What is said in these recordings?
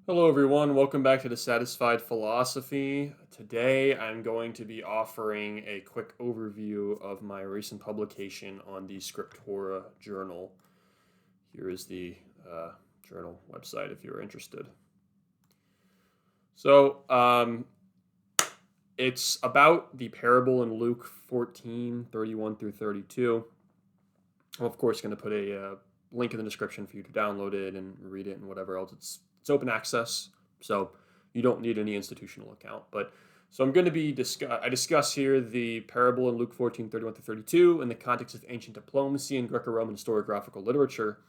Hello, everyone. Welcome back to the Satisfied Philosophy. Today, I'm going to be offering a quick overview of my recent publication on the Scriptura Journal. Here is the journal website if you're interested. So, it's about the parable in Luke 14:31 through 32. I'm, of course, going to put a link in the description for you to download it and read it and whatever else. It's open access, so you don't need any institutional account. But so I'm going to be I discuss here the parable in Luke 14:31 to 32 in the context of ancient diplomacy and Greco-Roman historiographical literature.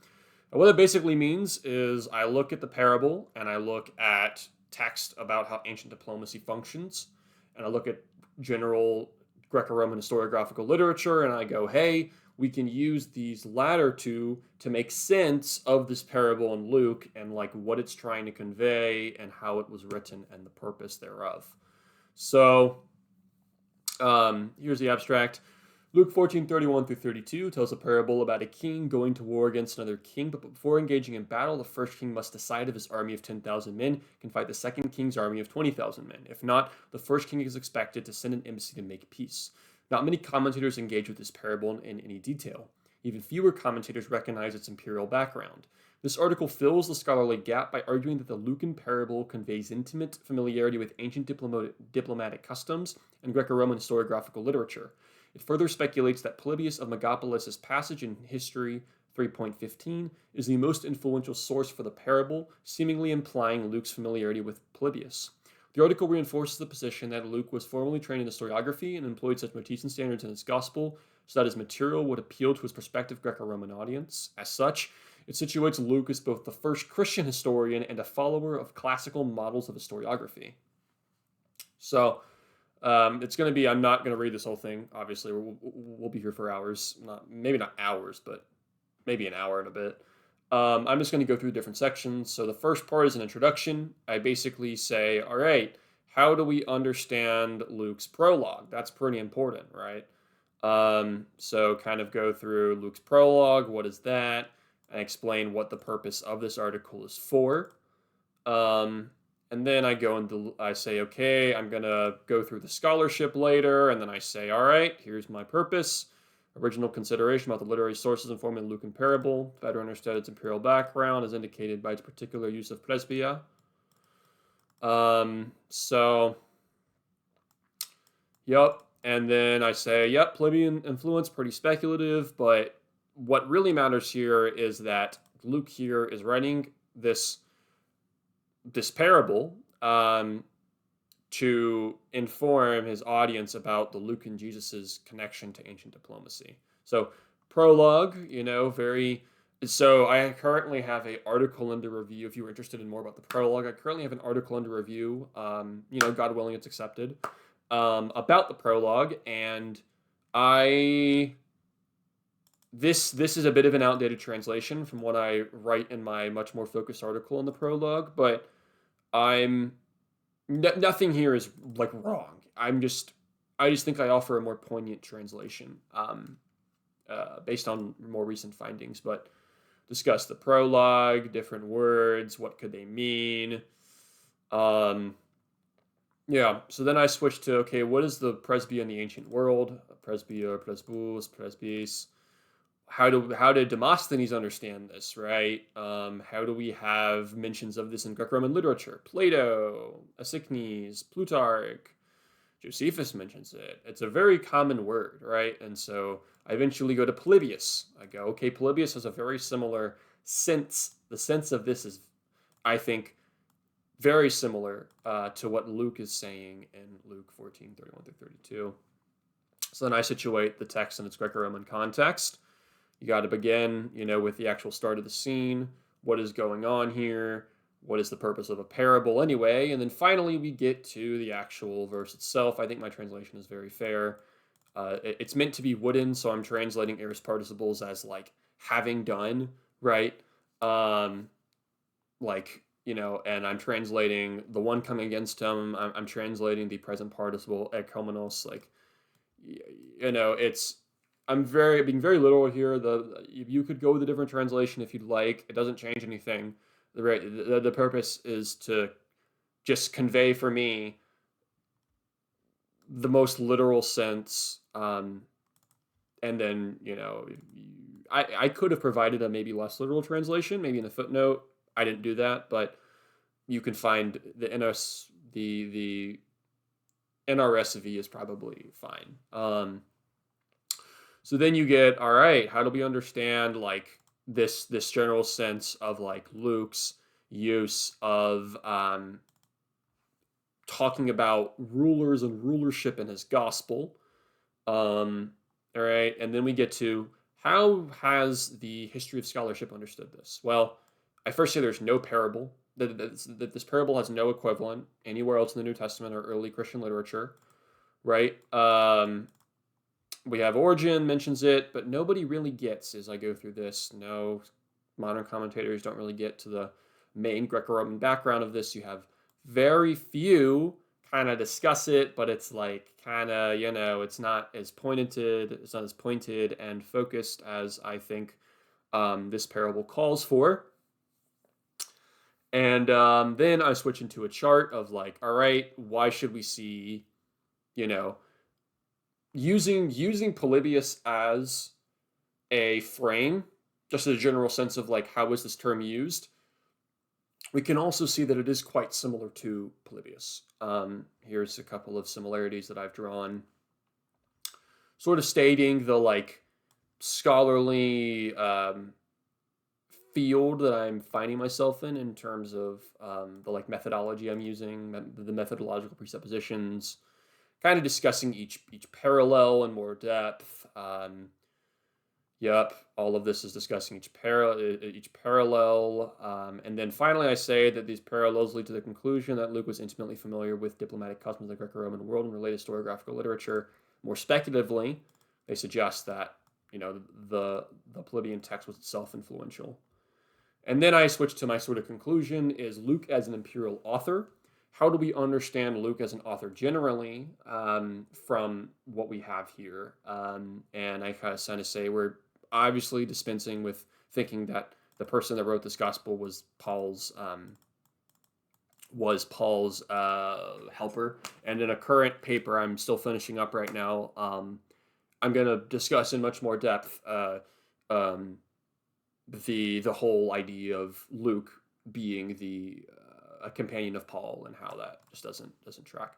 And what it basically means is I look at the parable and I look at text about how ancient diplomacy functions, and I look at general Greco-Roman historiographical literature, and I go, hey, we can use these latter two to make sense of this parable in Luke and like what it's trying to convey and how it was written and the purpose thereof. So here's the abstract. Luke 14:31 through 32 tells a parable about a king going to war against another king, but before engaging in battle, the first king must decide if his army of 10,000 men can fight the second king's army of 20,000 men. If not, the first king is expected to send an embassy to make peace. Not many commentators engage with this parable in any detail. Even fewer commentators recognize its imperial background. This article fills the scholarly gap by arguing that the Lucan parable conveys intimate familiarity with ancient diplomatic customs and Greco-Roman historiographical literature. It further speculates that Polybius of Megapolis' passage in History 3.15 is the most influential source for the parable, seemingly implying Luke's familiarity with Polybius. The article reinforces the position that Luke was formally trained in historiography and employed such motifs and standards in his gospel so that his material would appeal to his prospective Greco-Roman audience. As such, it situates Luke as both the first Christian historian and a follower of classical models of historiography. So, it's going to be, I'm not going to read this whole thing. Obviously, we'll be here for hours. Maybe not hours, but maybe an hour and a bit. I'm just going to go through different sections. So the first part is an introduction. I basically say, all right, how do we understand Luke's prologue? That's pretty important, right? So kind of go through Luke's prologue. What is that? And explain what the purpose of this article is for. And then I say, okay, I'm going to go through the scholarship later. And then I say, all right, here's my purpose. Original consideration about the literary sources informing the Lucan parable. Better understood its imperial background as indicated by its particular use of presbia. Yep. And then I say, yep, plebeian influence, pretty speculative. But what really matters here is that Luke here is writing this parable to inform his audience about the Lucan Jesus's connection to ancient diplomacy. So prologue, very. So I currently have an article under review. If you were interested in more about the prologue, I currently have an article under review. God willing, it's accepted. About the prologue, and this is a bit of an outdated translation from what I write in my much more focused article on the prologue, but nothing here is like wrong. I just think I offer a more poignant translation based on more recent findings, but discuss the prologue, different words, what could they mean. Yeah, so then I switched to, okay, what is the presbya in the ancient world? Presbya, presbus, presbys. How did Demosthenes understand this, right? How do we have mentions of this in Greco-Roman literature? Plato, Aeschines, Plutarch, Josephus mentions it. It's a very common word, right? And so I eventually go to Polybius. I go, okay, Polybius has a very similar sense. The sense of this is, I think, very similar to what Luke is saying in Luke 14:31 through 32. So then I situate the text in its Greco-Roman context. You got to begin, with the actual start of the scene. What is going on here? What is the purpose of a parable anyway? And then finally, we get to the actual verse itself. I think my translation is very fair. It's meant to be wooden, so I'm translating aorist participles as like having done, right? And I'm translating the one coming against him. I'm translating the present participle ekomenos. It's I'm being very literal here. You could go with a different translation if you'd like. It doesn't change anything. right, the purpose is to just convey for me the most literal sense. And then, I could have provided a maybe less literal translation, maybe in the footnote. I didn't do that, but you can find the NRSV is probably fine. So then you get, all right, how do we understand like this general sense of like Luke's use of talking about rulers and rulership in his gospel? All right, and then we get to how has the history of scholarship understood this? Well, I first say there's no parable, that this parable has no equivalent anywhere else in the New Testament or early Christian literature, right? We have Origen mentions it, but nobody really gets as I go through this. No, modern commentators don't really get to the main Greco-Roman background of this. You have very few kind of discuss it, but it's like kind of, it's not as pointed and focused as I think this parable calls for. And then I switch into a chart of like, all right, why should we see, you know, using Polybius as a frame, just a general sense of like how is this term used. We can also see that it is quite similar to Polybius. Here's a couple of similarities that I've drawn, sort of stating the like scholarly field that I'm finding myself in terms of the like methodology I'm using, the methodological presuppositions, kind of discussing each parallel in more depth. Yep, all of this is discussing each parallel, and then finally I say that these parallels lead to the conclusion that Luke was intimately familiar with diplomatic customs of the Greco-Roman world and related historiographical literature. More speculatively, they suggest that the Polybian text was itself influential. And then I switch to my sort of conclusion: is Luke as an imperial author? How do we understand Luke as an author generally from what we have here? And I kind of say we're obviously dispensing with thinking that the person that wrote this gospel was Paul's helper. And in a current paper I'm still finishing up right now, I'm going to discuss in much more depth the whole idea of Luke being a companion of Paul and how that just doesn't track.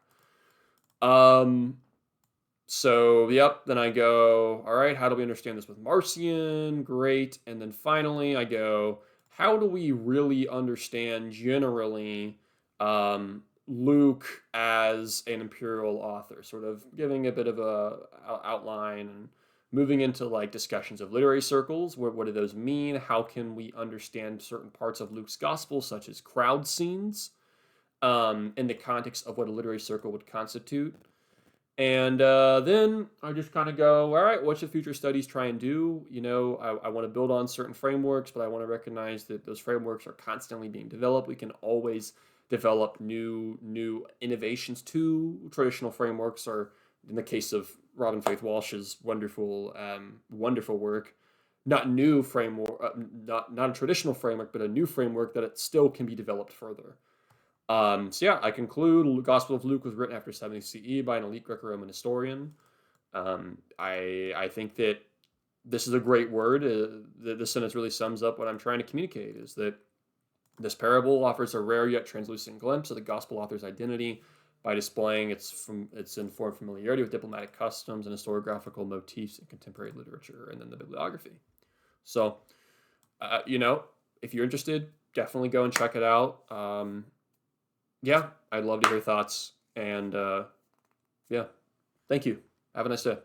So yep, then I go, all right, how do we understand this with Marcion? Great. And then finally I go, how do we really understand generally Luke as an imperial author? Sort of giving a bit of a outline and moving into like discussions of literary circles. What do those mean? How can we understand certain parts of Luke's gospel, such as crowd scenes, in the context of what a literary circle would constitute? And then I just kind of go, all right, what should future studies try and do? I want to build on certain frameworks, but I want to recognize that those frameworks are constantly being developed. We can always develop new innovations to traditional frameworks, or in the case of Robin Faith Walsh's wonderful work, not new framework, not a traditional framework, but a new framework that it still can be developed further. So yeah, I conclude the Gospel of Luke was written after 70 CE by an elite Greco-Roman historian. I think that this is a great word. This sentence really sums up what I'm trying to communicate, is that this parable offers a rare yet translucent glimpse of the gospel author's identity by displaying its informed familiarity with diplomatic customs and historiographical motifs in contemporary literature and then the bibliography. So, if you're interested, definitely go and check it out. Yeah, I'd love to hear thoughts. And yeah, thank you. Have a nice day.